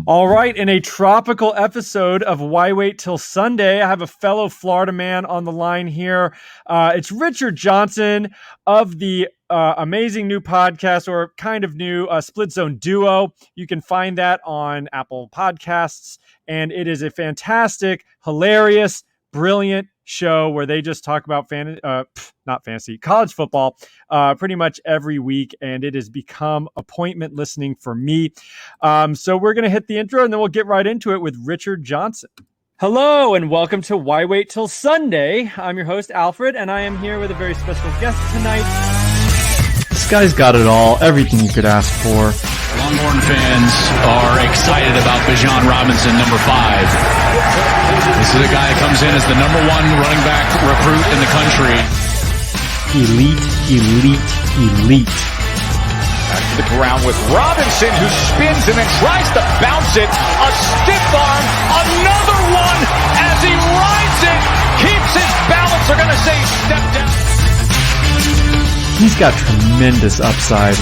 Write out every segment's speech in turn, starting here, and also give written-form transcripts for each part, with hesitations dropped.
All right, in a tropical episode of Why Wait Till Sunday, I have a fellow Florida man on the line here. It's Richard Johnson of the amazing new podcast, or kind of new, Split Zone Duo. You can find that on Apple Podcasts, and it is a fantastic, hilarious, brilliant show where they just talk about not fantasy, college football pretty much every week, and it has become appointment listening for me. So we're going to hit the intro and then we'll get right into it with Richard Johnson. Hello and welcome to Why Wait Till Sunday. I'm your host, Alfred, and I am here with a very special guest tonight. This guy's got it all, everything you could ask for. Longhorn fans are excited about Bijan Robinson, number 5. This is a guy that comes in as the number 1 running back recruit in the country. Elite. Back to the ground with Robinson, who spins and then tries to bounce it. A stiff arm, another one as he rides it, keeps his balance. They're going to say step down. He's got tremendous upside.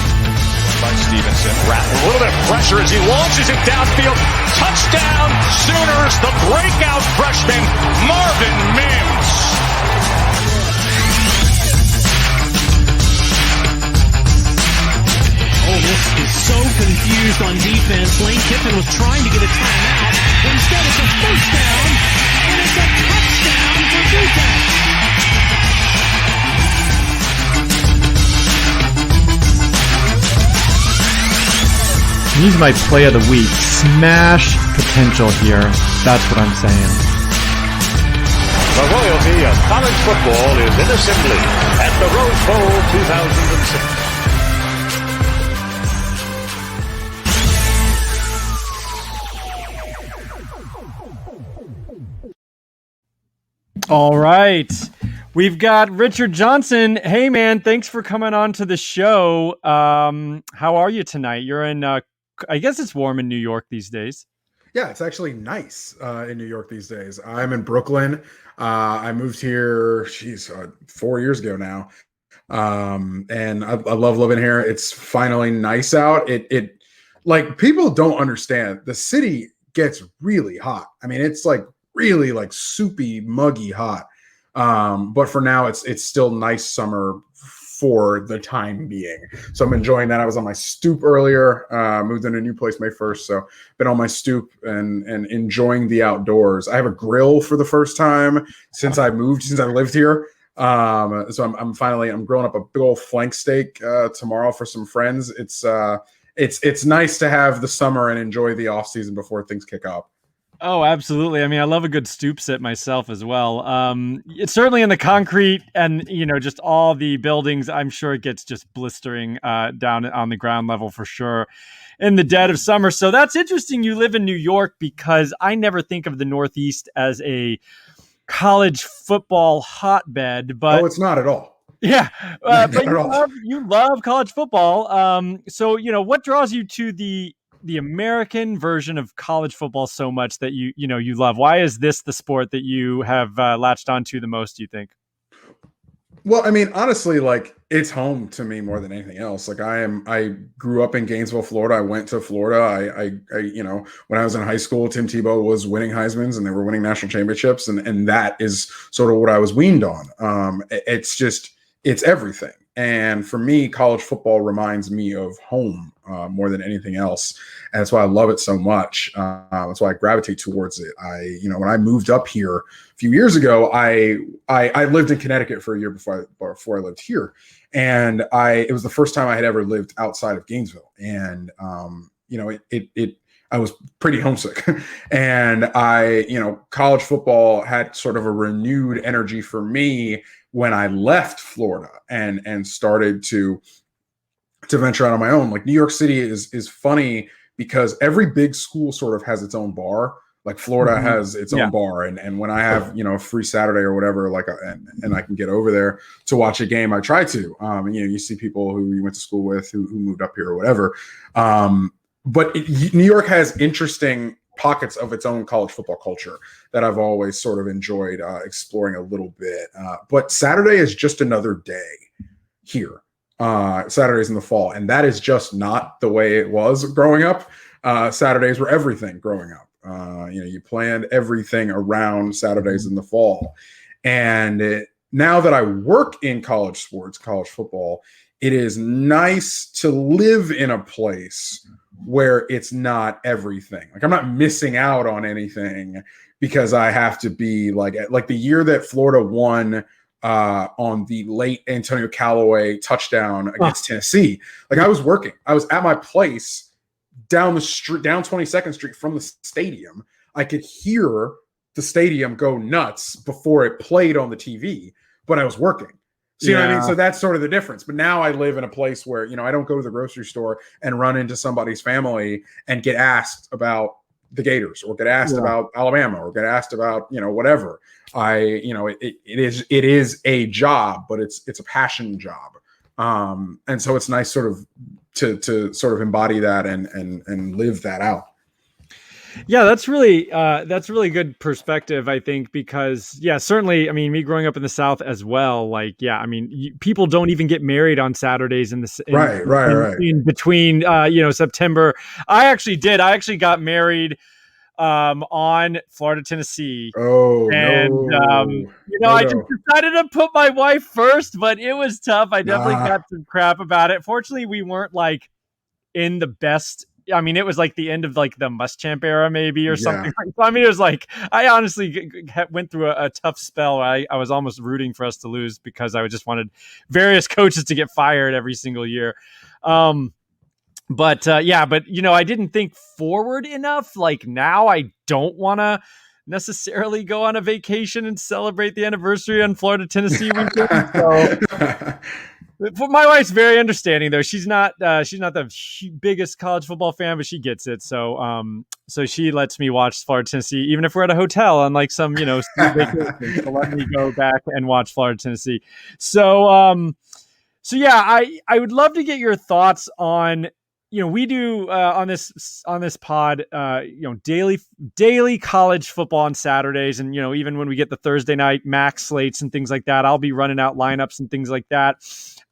By Stevenson, a little bit of pressure as he launches it downfield. Touchdown, Sooners, the breakout freshman, Marvin Mims. Ole Miss is so confused on defense. Lane Kiffin was trying to get a timeout. Instead, it's a first down, and it's a touchdown for defense. He's my play of the week. Smash potential here. That's what I'm saying. The royalty of college football is in assembly at the Rose Bowl 2006. All right. We've got Richard Johnson. Hey, man, thanks for coming on to the show. How are you tonight? You're in, I guess it's warm in New York these days. Yeah, it's actually nice in New York these days. I'm in Brooklyn. I moved here, 4 years ago now. And I love living here. It's finally nice out. It like, people don't understand. The city gets really hot. I mean, it's like really like soupy, muggy hot. But for now, it's still nice summer for the time being. So I'm enjoying that. I was on my stoop earlier, moved in a new place May 1st. So been on my stoop and enjoying the outdoors. I have a grill for the first time since I lived here. So I'm grilling up a big old flank steak tomorrow for some friends. It's nice to have the summer and enjoy the off season before things kick up. Oh, absolutely. I mean, I love a good stoop sit myself as well. It's certainly in the concrete and, just all the buildings. I'm sure it gets just blistering down on the ground level for sure in the dead of summer. So that's interesting. You live in New York, because I never think of the Northeast as a college football hotbed. But it's not at all. Yeah, but you love college football. So, what draws you to the American version of college football so much that you love? Why is this the sport that you have latched onto the most, do you think? Well, I mean, honestly, like, it's home to me more than anything else. Like, I grew up in Gainesville, Florida. I went to Florida. I when I was in high school, Tim Tebow was winning Heismans and they were winning national championships. And that is sort of what I was weaned on. It's everything. And for me, college football reminds me of home more than anything else. And that's why I love it so much. That's why I gravitate towards it. When I moved up here a few years ago, I lived in Connecticut for a year before I lived here. And it was the first time I had ever lived outside of Gainesville. And, I was pretty homesick. And college football had sort of a renewed energy for me when I left Florida and started to venture out on my own. Like, New York City is funny because every big school sort of has its own bar. Like, Florida has its own bar. And when I have, a free Saturday or whatever, and I can get over there to watch a game, I try to. You see people who you went to school with who moved up here or whatever. But New York has interesting pockets of its own college football culture that I've always sort of enjoyed exploring a little bit. But Saturday is just another day here. Saturdays in the fall. And that is just not the way it was growing up. Saturdays were everything growing up. You planned everything around Saturdays in the fall. And now that I work in college sports, college football, it is nice to live in a place where it's not everything. Like I'm not missing out on anything because I have to be like the year that Florida won on the late Antonio Callaway touchdown against Tennessee. Like I was working. I was at my place down the street, down 22nd Street from the stadium. I could hear the stadium go nuts before it played on the TV, but I was working. So, you know what I mean? So that's sort of the difference. But now I live in a place where, I don't go to the grocery store and run into somebody's family and get asked about the Gators or get asked about Alabama or get asked about, whatever. It is a job, but it's a passion job. And so it's nice sort of to sort of embody that and live that out. Yeah, that's really good perspective, I think, because certainly, I mean, me growing up in the South as well, people don't even get married on Saturdays in between September. I actually got married on Florida, Tennessee. I just decided to put my wife first, but it was tough. I definitely got some crap about it. Fortunately, we weren't like in the best. I mean, it was like the end of like the Muschamp era, maybe, or something. I mean, it was like I honestly went through a tough spell. I was almost rooting for us to lose because I just wanted various coaches to get fired every single year. But I didn't think forward enough. Like now, I don't want to necessarily go on a vacation and celebrate the anniversary on Florida, Tennessee weekend. So. My wife's very understanding, though. She's not the biggest college football fan, but she gets it. So, so she lets me watch Florida, Tennessee, even if we're at a hotel on like some, vacation. So let me go back and watch Florida, Tennessee. So, I would love to get your thoughts on, we do on this pod, daily college football on Saturdays, and even when we get the Thursday night max slates and things like that, I'll be running out lineups and things like that.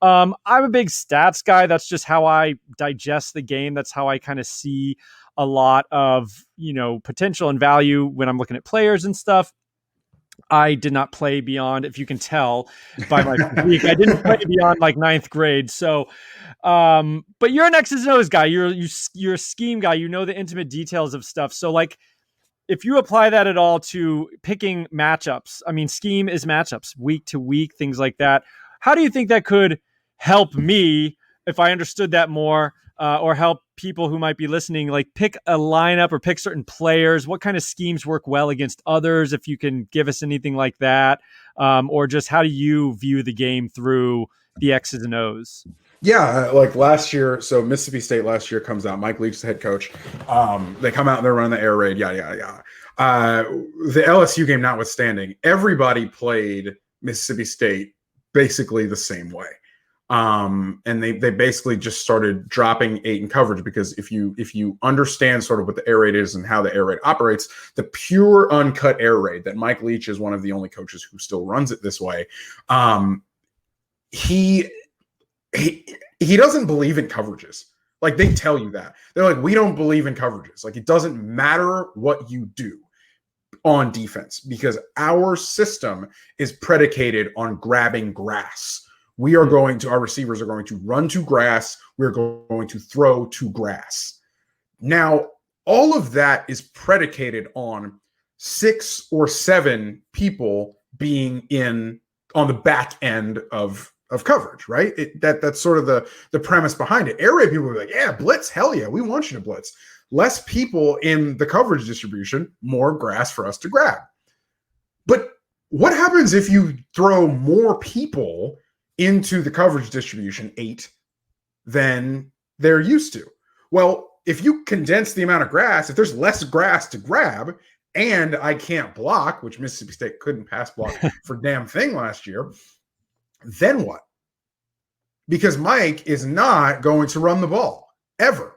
I'm a big stats guy. That's just how I digest the game. That's how I kind of see a lot of, potential and value when I'm looking at players and stuff. I did not play beyond, if you can tell by my week, I didn't play beyond like 9th grade. So, but you're an X's and O's guy. You're a scheme guy. The intimate details of stuff. So like, if you apply that at all to picking matchups, I mean, scheme is matchups week to week, things like that. How do you think that could help me if I understood that more, or help people who might be listening, like pick a lineup or pick certain players? What kind of schemes work well against others? If you can give us anything like that, or just how do you view the game through the X's and O's? Yeah, like last year, so Mississippi State last year comes out. Mike Leach, the head coach. They come out and they're running the air raid, yada, yada, yada. The LSU game notwithstanding, everybody played Mississippi State basically the same way. And they basically just started dropping 8 in coverage, because if you understand sort of what the air raid is and how the air raid operates, the pure uncut air raid that Mike Leach is one of the only coaches who still runs it this way. He doesn't believe in coverages. Like they tell you that. They're like, we don't believe in coverages. Like it doesn't matter what you do on defense, because our system is predicated on grabbing grass. Our receivers are going to run to grass. We're going to throw to grass. Now, all of that is predicated on 6 or 7 people being on the back end of coverage, right? That's sort of the premise behind it. Air raid people are like, yeah, blitz, hell yeah, we want you to blitz. Less people in the coverage distribution, more grass for us to grab. But what happens if you throw more people into the coverage distribution, 8, than they're used to? Well, if you condense the amount of grass, if there's less grass to grab and I can't block, which Mississippi State couldn't pass block for damn thing last year, then what? Because Mike is not going to run the ball ever.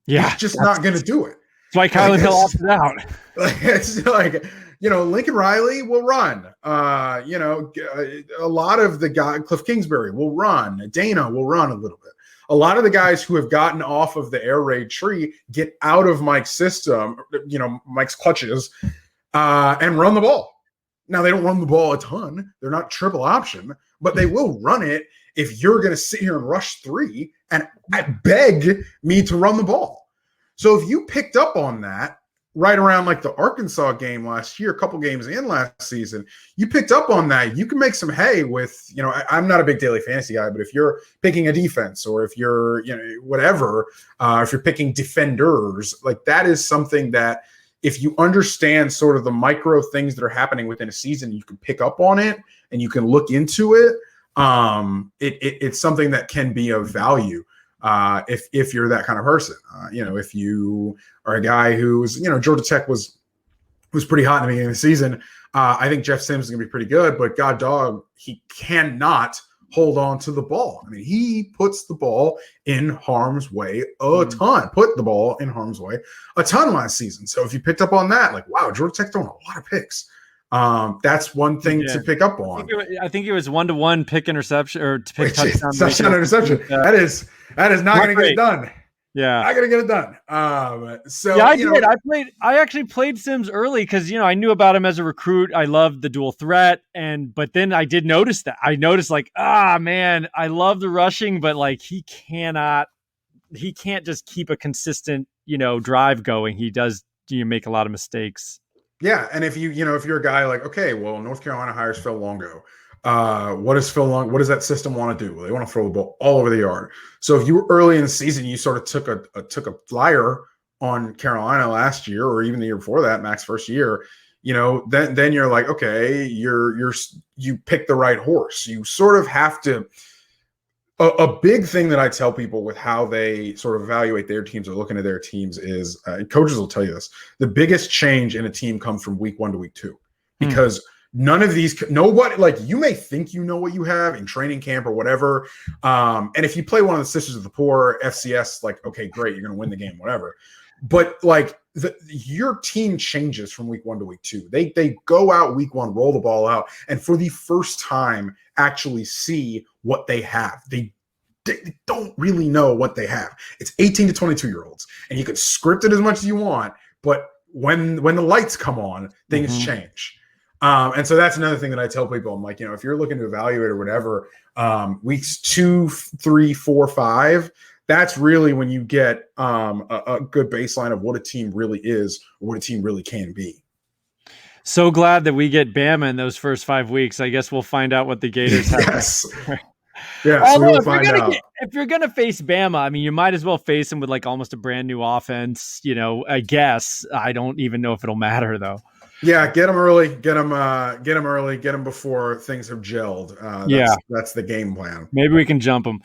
Yeah, he's just not going to do it. That's why Kylan Hill opted out. It's like, Lincoln Riley will run. A lot of the guys, Cliff Kingsbury will run. Dana will run a little bit. A lot of the guys who have gotten off of the air raid tree get out of Mike's system, Mike's clutches, and run the ball. Now, they don't run the ball a ton. They're not triple option, but they will run it if you're going to sit here and rush 3 and beg me to run the ball. So if you picked up on that right around like the Arkansas game last year, a couple games in last season, you picked up on that. You can make some hay with, I'm not a big daily fantasy guy, but if you're picking a defense or if you're, whatever, if you're picking defenders, like that is something that if you understand sort of the micro things that are happening within a season, you can pick up on it and you can look into it. It's something that can be of value. If you're that kind of person, if you are a guy who's, Georgia Tech was pretty hot in the beginning of the season. I think Jeff Sims is going to be pretty good, but God dog, he cannot hold on to the ball. I mean, he puts the ball in harm's way put the ball in harm's way a ton last season. So if you picked up on that, like, wow, Georgia Tech's throwing a lot of picks. That's one thing to pick up on. I think it was 1-to-1 pick interception or to pick touchdown. Touchdown interception. That is not going to get it done. Yeah, I gotta get it done. I did. I actually played Sims early because I knew about him as a recruit. I loved the dual threat, but then I did notice that. I noticed man, I love the rushing, but like he can't just keep a consistent drive going. He does make a lot of mistakes. Yeah, and if you're a guy like, okay, well, North Carolina hires Phil Longo. What does that system want to do? Well, they want to throw the ball all over the yard. So if you were early in the season, you sort of took a flyer on Carolina last year, or even the year before that, Mac's first year, then you're like, okay, you pick the right horse. You sort of have to. A big thing that I tell people with how they sort of evaluate their teams or looking at their teams is, coaches will tell you this: the biggest change in a team comes from week 1 to week 2, because none of these, nobody, like, you may think you know what you have in training camp or whatever. And if you play one of the Sisters of the Poor, FCS, like, okay, great, you're going to win the game, whatever. But like your team changes from week 1 to week 2. They go out week 1, roll the ball out, and for the first time actually see what they have. They don't really know what they have. It's 18 to 22 year olds, and you can script it as much as you want, but when the lights come on, things change. And so that's another thing that I tell people. I'm like, if you're looking to evaluate or whatever, weeks 2, 3, 4, 5, that's really when you get a good baseline of what a team really is or what a team really can be. So glad that we get Bama in those first 5 weeks. I guess we'll find out what the Gators have. Yes. Yeah, we'll find out. If you're going to face Bama, I mean, you might as well face them with like almost a brand new offense. I guess. I don't even know if it'll matter though. Yeah, get them early. Get them early. Get them before things have gelled. That's the game plan. Maybe we can jump them.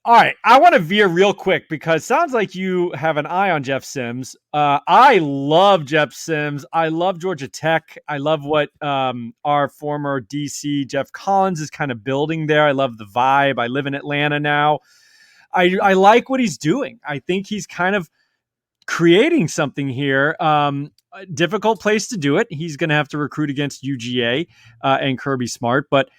All right, I want to veer real quick because it sounds like you have an eye on Jeff Sims. I love Jeff Sims. I love Georgia Tech. I love what our former DC Jeff Collins is kind of building there. I love the vibe. I live in Atlanta now. I like what he's doing. I think he's kind of creating something here. A difficult place to do it. He's going to have to recruit against UGA and Kirby Smart, but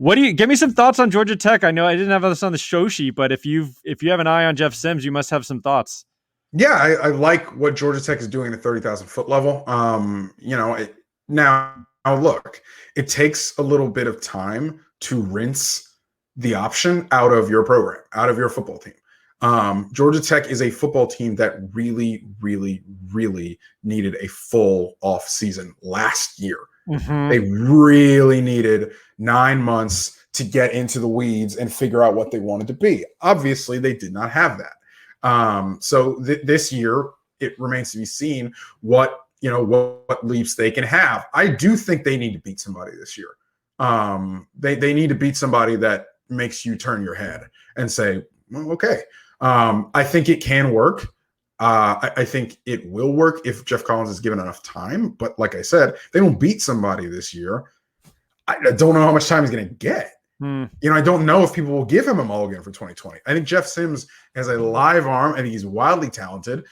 give me some thoughts on Georgia Tech? I know I didn't have this on the show sheet, but if you have an eye on Jeff Sims, you must have some thoughts. Yeah, I like what Georgia Tech is doing at the 30,000 foot level. Now look, it takes a little bit of time to rinse the option out of your program, out of your football team. Georgia Tech is a football team that really, really, really needed a full off season last year. They really needed 9 months to get into the weeds and figure out what they wanted to be. Obviously, they did not have that. So this year, it remains to be seen what leaps they can have. I do think they need to beat somebody this year. They need to beat somebody that makes you turn your head and say, well, okay. I think it can work. I think it will work if Jeff Collins is given enough time. But like I said, they don't beat somebody this year. I don't know how much time he's going to get. I don't know if people will give him a mulligan for 2020. I think Jeff Sims has a live arm. I think he's wildly talented,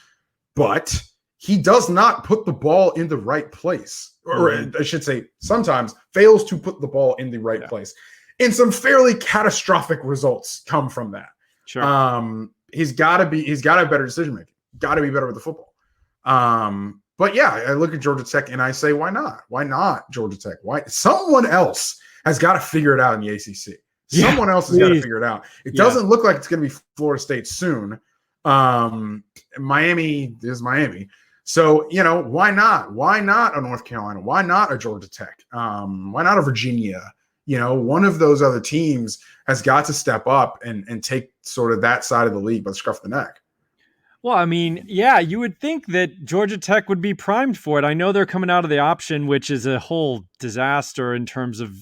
but he does not put the ball in the right place. Or I should say sometimes fails to put the ball in the right place. And some fairly catastrophic results come from that. Sure. He's got to have better decision making. Got to be better with the football. But yeah, I look at Georgia Tech and I say, why not? Why not Georgia Tech? Why? Someone else has got to figure it out in the ACC. Someone else has got to figure it out. It doesn't look like it's going to be Florida State soon. Miami is Miami. So, why not? Why not a North Carolina? Why not a Georgia Tech? Why not a Virginia? One of those other teams has got to step up and take sort of that side of the league by the scruff of the neck. Well, I mean, yeah, you would think that Georgia Tech would be primed for it. I know they're coming out of the option, which is a whole disaster in terms of,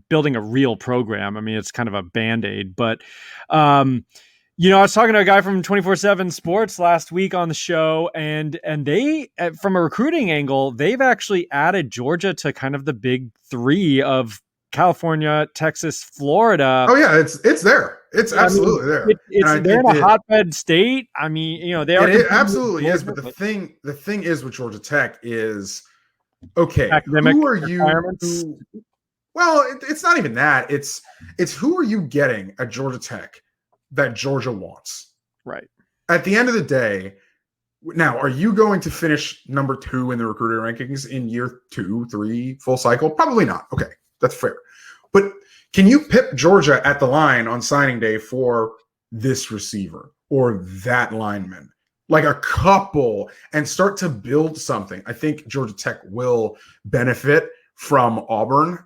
building a real program. I mean, it's kind of a Band-Aid, but, I was talking to a guy from 24/7 Sports last week on the show, and they, from a recruiting angle, they've actually added Georgia to kind of the big three of California, Texas, Florida. Oh yeah, it's there. It's absolutely there. They're in a hotbed state. I mean, they are. It absolutely is. But the thing is with Georgia Tech is, okay, who are you? Well, it's not even that. It's who are you getting at Georgia Tech that Georgia wants? Right. At the end of the day, now, are you going to finish number 2 in the recruiter rankings in year 2, 3, full cycle? Probably not. Okay, that's fair. But can you pip Georgia at the line on signing day for this receiver or that lineman? Like a couple, and start to build something. I think Georgia Tech will benefit from Auburn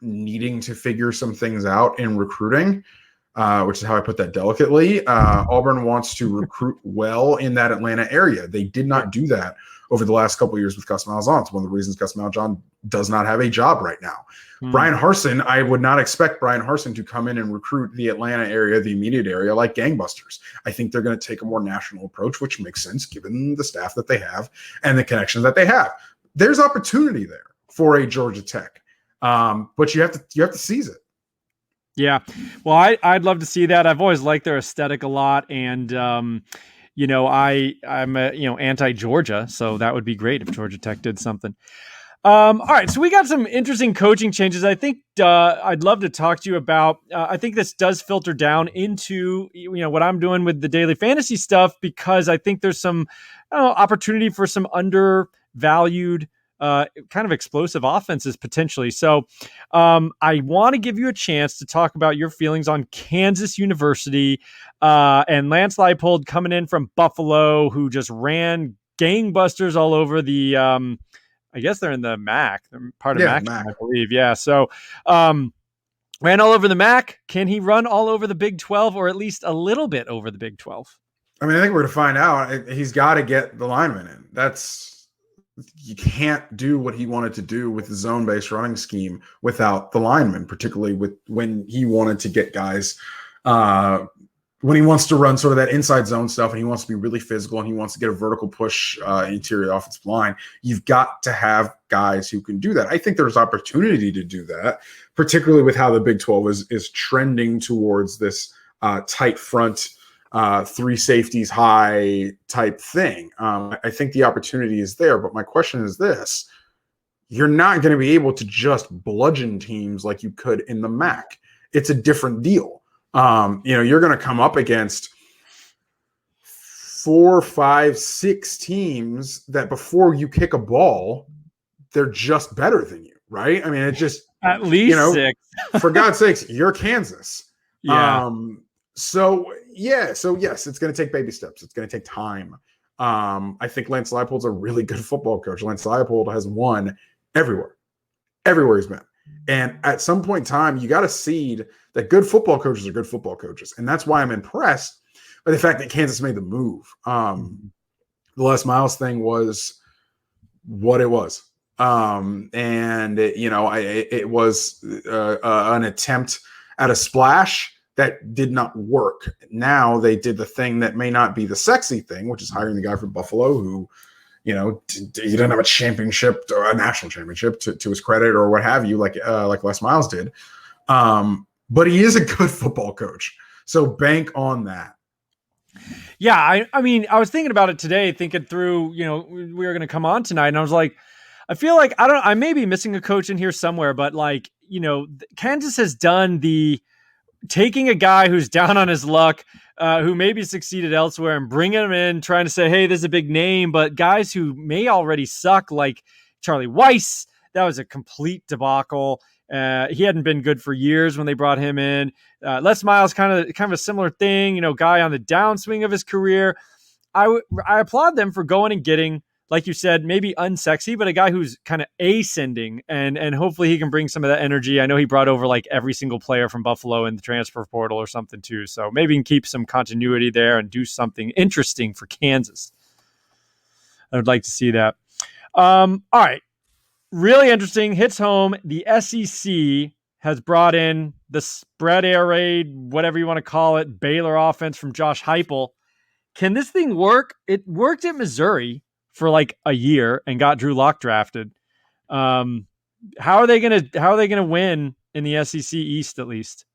needing to figure some things out in recruiting, which is how I put that delicately. Auburn wants to recruit well in that Atlanta area. They did not do that over the last couple of years with Gus Malzahn. It's one of the reasons Gus Malzahn does not have a job right now. Brian Harsin, I would not expect Brian Harsin to come in and recruit the Atlanta area, the immediate area, like gangbusters. I think they're going to take a more national approach, which makes sense given the staff that they have and the connections that they have. There's opportunity there for a Georgia Tech, but you have to seize it. Yeah, well, I'd love to see that. I've always liked their aesthetic a lot, and I'm anti-Georgia, so that would be great if Georgia Tech did something. All right, so we got some interesting coaching changes. I think I'd love to talk to you about. I think this does filter down into what I'm doing with the daily fantasy stuff, because I think there's some opportunity for some undervalued kind of explosive offenses potentially. So I want to give you a chance to talk about your feelings on Kansas University and Lance Leipold coming in from Buffalo, who just ran gangbusters all over the I guess they're in the MAC. They're part of MAC, I believe. Yeah. So ran all over the MAC. Can he run all over the Big 12, or at least a little bit over the Big 12? I mean, I think we're going to find out. He's got to get the linemen in. You can't do what he wanted to do with the zone-based running scheme without the linemen, particularly when he wanted to get guys when he wants to run sort of that inside zone stuff and he wants to be really physical and he wants to get a vertical push interior offensive line. You've got to have guys who can do that. I think there's opportunity to do that, particularly with how the Big 12 is trending towards this tight front, 3 safeties high type thing. I think the opportunity is there, but my question is this: you're not going to be able to just bludgeon teams like you could in the MAC. It's a different deal. You're going to come up against 4, 5, 6 teams that before you kick a ball, they're just better than you, right? I mean, it's just at least 6. For God's sakes, you're Kansas. Yeah. So yes, it's going to take baby steps. It's going to take time. I think Lance Leipold's a really good football coach. Lance Leipold has won everywhere he's been. And at some point in time, you got to seed that good football coaches are good football coaches. And that's why I'm impressed by the fact that Kansas made the move. The Les Miles thing was what it was. It was an attempt at a splash that did not work. Now they did the thing that may not be the sexy thing, which is hiring the guy from Buffalo who, he didn't have a championship or a national championship to his credit or what have you, like Les Miles did. But he is a good football coach. So bank on that. Yeah. I mean, I was thinking about it today, thinking through, we were going to come on tonight, and I was like, I feel like I may be missing a coach in here somewhere, but Kansas has done taking a guy who's down on his luck, who maybe succeeded elsewhere, and bringing him in, trying to say, hey, this is a big name, but guys who may already suck, like Charlie Weiss, that was a complete debacle. He hadn't been good for years when they brought him in. Les Miles, kind of a similar thing, guy on the downswing of his career. I applaud them for going and getting, like you said, maybe unsexy, but a guy who's kind of ascending, and hopefully he can bring some of that energy. I know he brought over like every single player from Buffalo in the transfer portal or something too. So maybe he can keep some continuity there and do something interesting for Kansas. I would like to see that. All right. Really interesting. Hits home. The SEC has brought in the spread air raid, whatever you want to call it, Baylor offense from Josh Heupel. Can this thing work? It worked at Missouri for like a year and got Drew Lock drafted. How are they gonna win in the SEC East at least?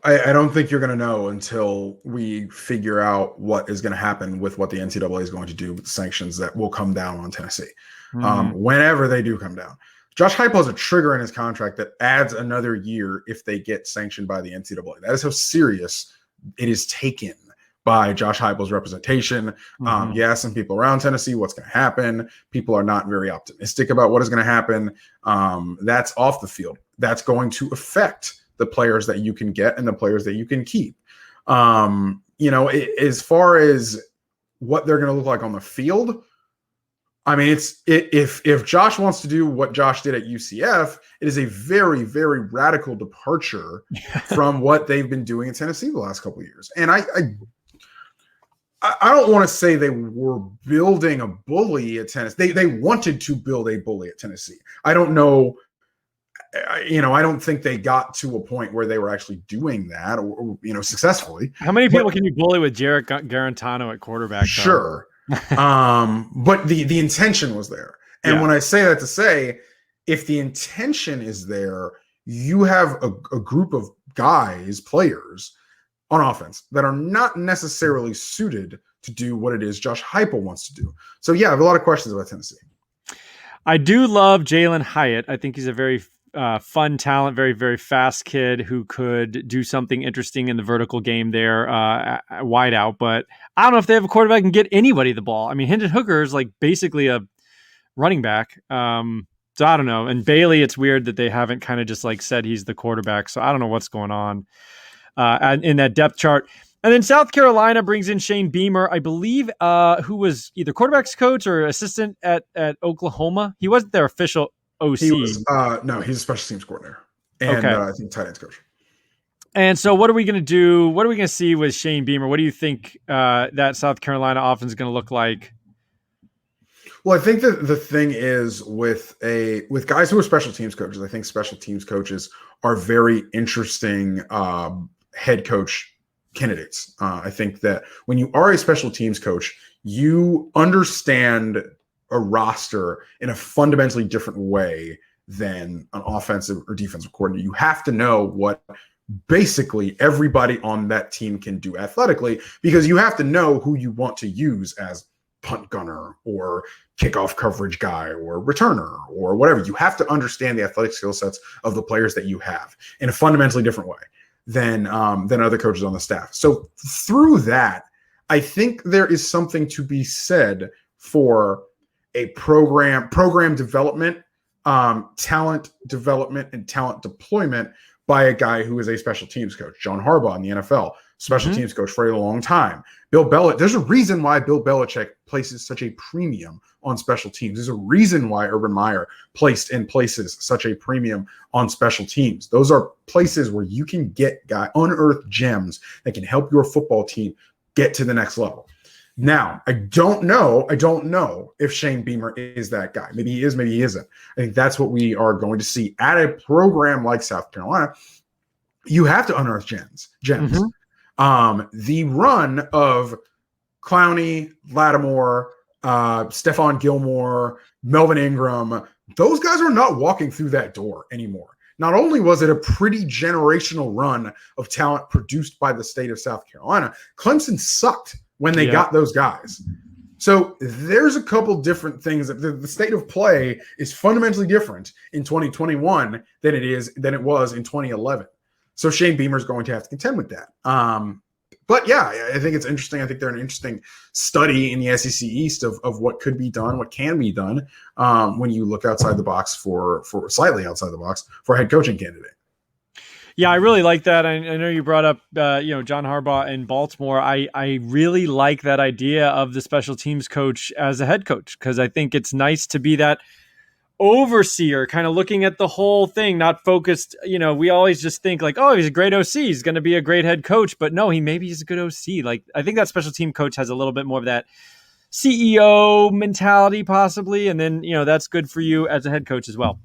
I don't think you're going to know until we figure out what is going to happen with what the NCAA is going to do with sanctions that will come down on Tennessee. Whenever they do come down. Josh Heupel has a trigger in his contract that adds another year if they get sanctioned by the NCAA. That is how serious it is taken by Josh Heupel's representation. You ask some people around Tennessee what's going to happen. People are not very optimistic about what is going to happen. That's off the field. That's going to affect the players that you can get and the players that you can keep. As far as what they're going to look like on the field, I mean, if Josh wants to do what Josh did at UCF, it is a very, very radical departure from what they've been doing in Tennessee the last couple of years. And I don't want to say they were building a bully at Tennessee. They wanted to build a bully at Tennessee. I don't know. I don't think they got to a point where they were actually doing that or successfully. How many people can you bully with Jarrett Garantano at quarterback? Sure. But the intention was there. And when I say that to say, if the intention is there, you have a group of players on offense that are not necessarily suited to do what it is Josh Heupel wants to do. So yeah, I have a lot of questions about Tennessee. I do love Jalen Hyatt. I think he's a very fun talent, very, very fast kid who could do something interesting in the vertical game there, wide out. But I don't know if they have a quarterback who can get anybody the ball. I mean, Hendon Hooker is like basically a running back. So I don't know. And Bailey, it's weird that they haven't kind of just like said he's the quarterback. So I don't know what's going on in that depth chart. And then South Carolina brings in Shane Beamer, I believe, who was either quarterback's coach or assistant at Oklahoma. He wasn't their official OC. He was, no, he's a special teams coordinator and I think tight ends coach. And so what are we going to do? What are we going to see with Shane Beamer? What do you think that South Carolina offense is going to look like? Well, I think that the thing is with guys who are special teams coaches, I think special teams coaches are very interesting head coach candidates. I think that when you are a special teams coach, you understand a roster in a fundamentally different way than an offensive or defensive coordinator. You have to know what basically everybody on that team can do athletically, because you have to know who you want to use as punt gunner or kickoff coverage guy or returner or whatever. You have to understand the athletic skill sets of the players that you have in a fundamentally different way than other coaches on the staff. So through that, I think there is something to be said for a program development, talent development, and talent deployment by a guy who is a special teams coach. John Harbaugh in the NFL, special teams coach for a long time. Bill Belichick. There's a reason why Bill Belichick places such a premium on special teams. There's a reason why Urban Meyer places such a premium on special teams. Those are places where you can get unearthed gems that can help your football team get to the next level. Now, I don't know if Shane Beamer is that guy. Maybe he is, maybe he isn't. I think that's what we are going to see at a program like South Carolina. You have to unearth gems. The run of Clowney, Lattimore, Stephon Gilmore, Melvin Ingram, those guys are not walking through that door anymore. Not only was it a pretty generational run of talent produced by the state of South Carolina, Clemson sucked when they got those guys. So there's a couple different things. The state of play is fundamentally different in 2021 than it was in 2011. So Shane Beamer's going to have to contend with that. But yeah, I think it's interesting. I think they're an interesting study in the SEC East of what could be done, what can be done when you look outside the box for slightly outside the box for a head coaching candidate. Yeah, I really like that. I know you brought up, John Harbaugh in Baltimore. I really like that idea of the special teams coach as a head coach, because I think it's nice to be that overseer, kind of looking at the whole thing, not focused. We always just think like, oh, he's a great OC, he's going to be a great head coach, but no, maybe he's a good OC. Like, I think that special team coach has a little bit more of that CEO mentality, possibly, and then that's good for you as a head coach as well.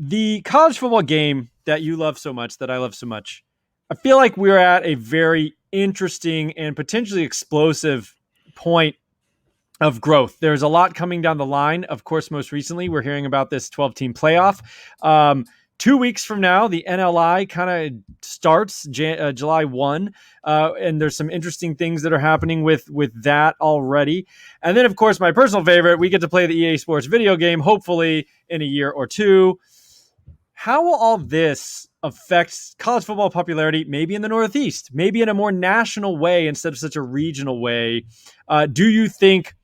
The college football game that you love so much, that I love so much, I feel like we're at a very interesting and potentially explosive point of growth. There's a lot coming down the line. Of course, most recently, we're hearing about this 12-team playoff. 2 weeks from now, the NLI kind of starts July 1, and there's some interesting things that are happening with that already. And then, of course, my personal favorite, we get to play the EA Sports video game, hopefully in a year or two. How will all this affect college football popularity, maybe in the Northeast, maybe in a more national way instead of such a regional way? Do you think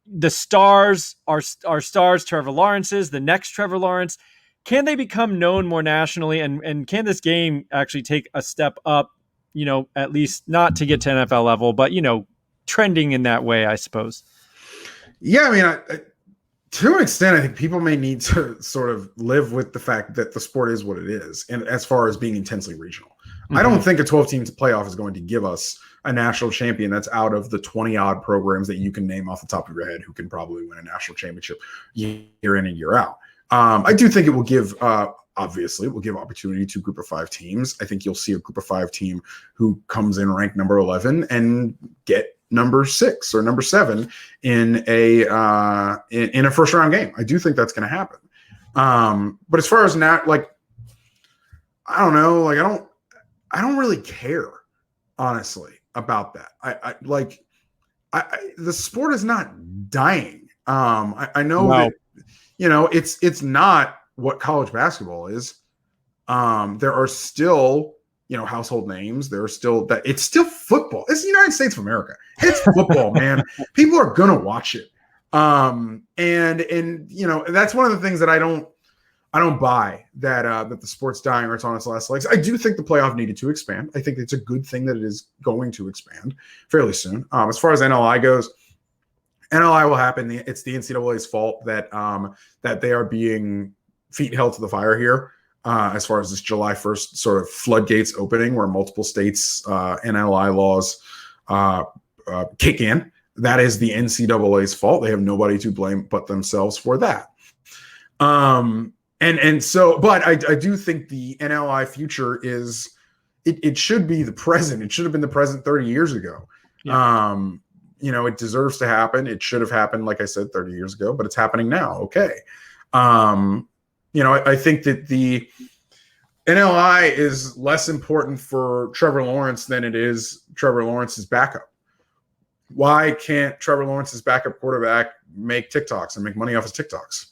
the stars are stars, Trevor Lawrence's, the next Trevor Lawrence, can they become known more nationally? And can this game actually take a step up, at least not to get to NFL level, but, trending in that way, I suppose? Yeah, I mean, to an extent, I think people may need to sort of live with the fact that the sport is what it is, and as far as being intensely regional. Mm-hmm. I don't think a 12-team playoff is going to give us a national champion that's out of the 20-odd programs that you can name off the top of your head who can probably win a national championship year in and year out. I do think it will give, obviously, it will give opportunity to a group of 5 teams. I think you'll see a group of 5 team who comes in ranked number 11 and get number 6 or number 7 in a first round game. I do think that's going to happen. But as far as now, like, I don't know, like, I don't really care, honestly, about that. I the sport is not dying. I know that, it's not what college basketball is. There are still, household names. There are still that it's still football. It's the United States of America. It's football, man. People are gonna watch it. And that's one of the things that I don't buy, that the sport's dying or it's on its last legs. I do think the playoff needed to expand. I think it's a good thing that it is going to expand fairly soon. As far as NLI goes, NLI will happen. It's the NCAA's fault that they are being feet held to the fire here. As far as this July 1st sort of floodgates opening where multiple states' NLI laws kick in. That is the NCAA's fault. They have nobody to blame but themselves for that. And so, but I do think the NLI future is, it should be the present. It should have been the present 30 years ago. Yeah. It deserves to happen. It should have happened, like I said, 30 years ago, but it's happening now. Okay. I think that the NLI is less important for Trevor Lawrence than it is Trevor Lawrence's backup. Why can't Trevor Lawrence's backup quarterback make TikToks and make money off his TikToks?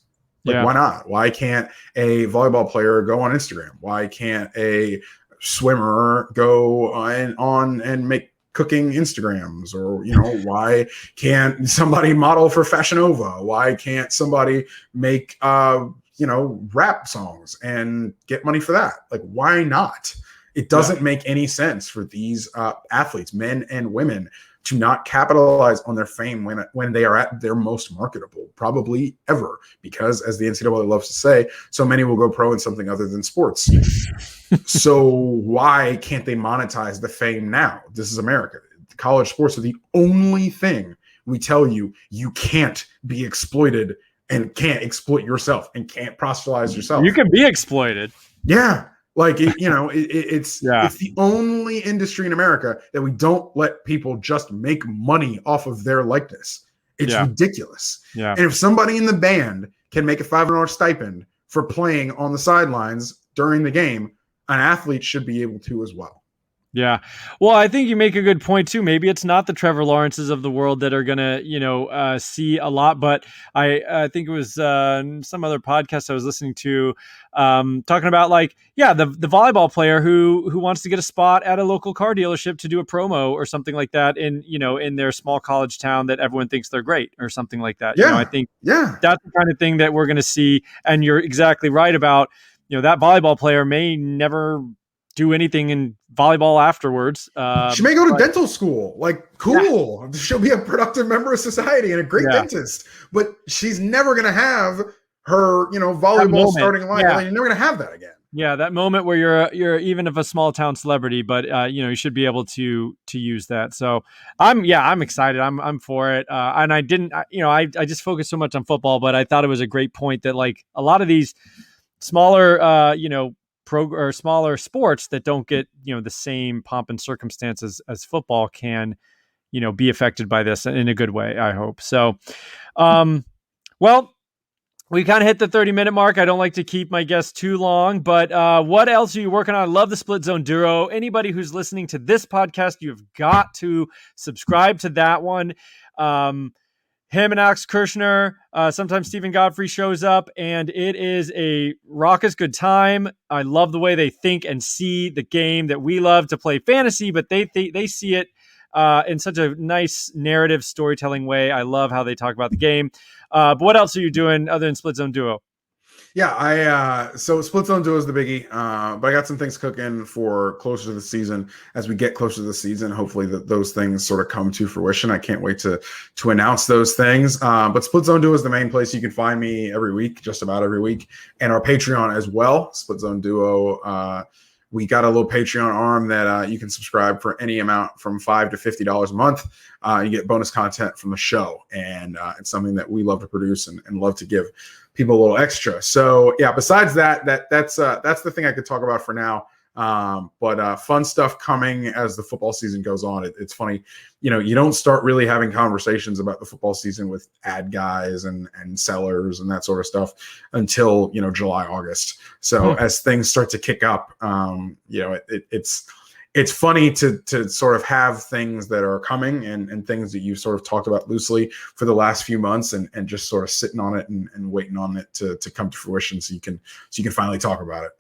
Why not? Why can't a volleyball player go on Instagram? Why can't a swimmer go on and make cooking Instagrams? Or, why can't somebody model for Fashion Nova? Why can't somebody make rap songs and get money for that? Like, why not? It doesn't make any sense for these athletes, men and women, to not capitalize on their fame when they are at their most marketable, probably ever, because, as the NCAA loves to say, so many will go pro in something other than sports. So why can't they monetize the fame now? This is America. College sports are the only thing we tell you can't be exploited and can't exploit yourself and can't proselytize yourself. You can be exploited. Yeah. Like, it's the only industry in America that we don't let people just make money off of their likeness. It's ridiculous. Yeah. And if somebody in the band can make a $500 stipend for playing on the sidelines during the game, an athlete should be able to as well. Yeah. Well, I think you make a good point too. Maybe it's not the Trevor Lawrences of the world that are going to, see a lot, but I think it was some other podcast I was listening to talking about the volleyball player who wants to get a spot at a local car dealership to do a promo or something like that in their small college town that everyone thinks they're great or something like that. Yeah. I think Yeah. that's the kind of thing that we're going to see. And you're exactly right about, that volleyball player may never do anything in volleyball afterwards. She may go to dental school. Like, cool. Yeah. She'll be a productive member of society and a great dentist. But she's never going to have her, volleyball starting line. Yeah. You're never going to have that again. Yeah, that moment where you're even if a small town celebrity, but you should be able to use that. So I'm excited. I'm for it. And I didn't, I just focused so much on football, but I thought it was a great point that like a lot of these smaller, smaller sports that don't get the same pomp and circumstances as football can be affected by this in a good way, I hope. So well, we kind of hit the 30-minute mark. I don't like to keep my guests too long, but what else are you working on? I love the Split Zone Duo. Anybody who's listening to this podcast, you've got to subscribe to that one. Him and Alex Kirshner, sometimes Stephen Godfrey shows up, and it is a raucous good time. I love the way they think and see the game that we love to play fantasy, but they see it in such a nice narrative storytelling way. I love how they talk about the game. But what else are you doing other than Split Zone Duo? Yeah, so Split Zone Duo is the biggie, but I got some things cooking for closer to the season. As we get closer to the season, hopefully those things sort of come to fruition. I can't wait to announce those things. But Split Zone Duo is the main place you can find me every week, just about every week, and our Patreon as well. Split Zone Duo. We got a little Patreon arm that you can subscribe for any amount from $5 to $50 a month. You get bonus content from the show, and it's something that we love to produce and love to give people a little extra. So yeah, besides that's the thing I could talk about for now. But fun stuff coming as the football season goes on. It's funny, you don't start really having conversations about the football season with ad guys and sellers and that sort of stuff until, July, August. So as things start to kick up, it's funny to sort of have things that are coming and things that you've sort of talked about loosely for the last few months and just sort of sitting on it and waiting on it to come to fruition so you can finally talk about it.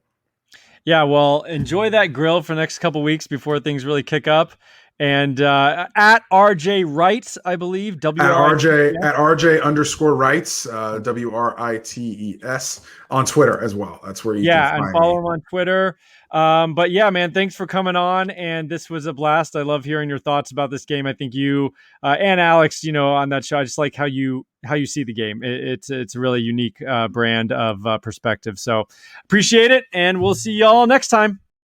Yeah, well, enjoy that grill for the next couple weeks before things really kick up. And at RJ Wrights, I believe. At RJ_Wrights, WRITES on Twitter as well. That's where you can find and follow me. him on Twitter. But yeah, man, thanks for coming on. And this was a blast. I love hearing your thoughts about this game. I think you and Alex, on that show, I just like how you see the game. It's a really unique brand of perspective. So appreciate it. And we'll see y'all next time.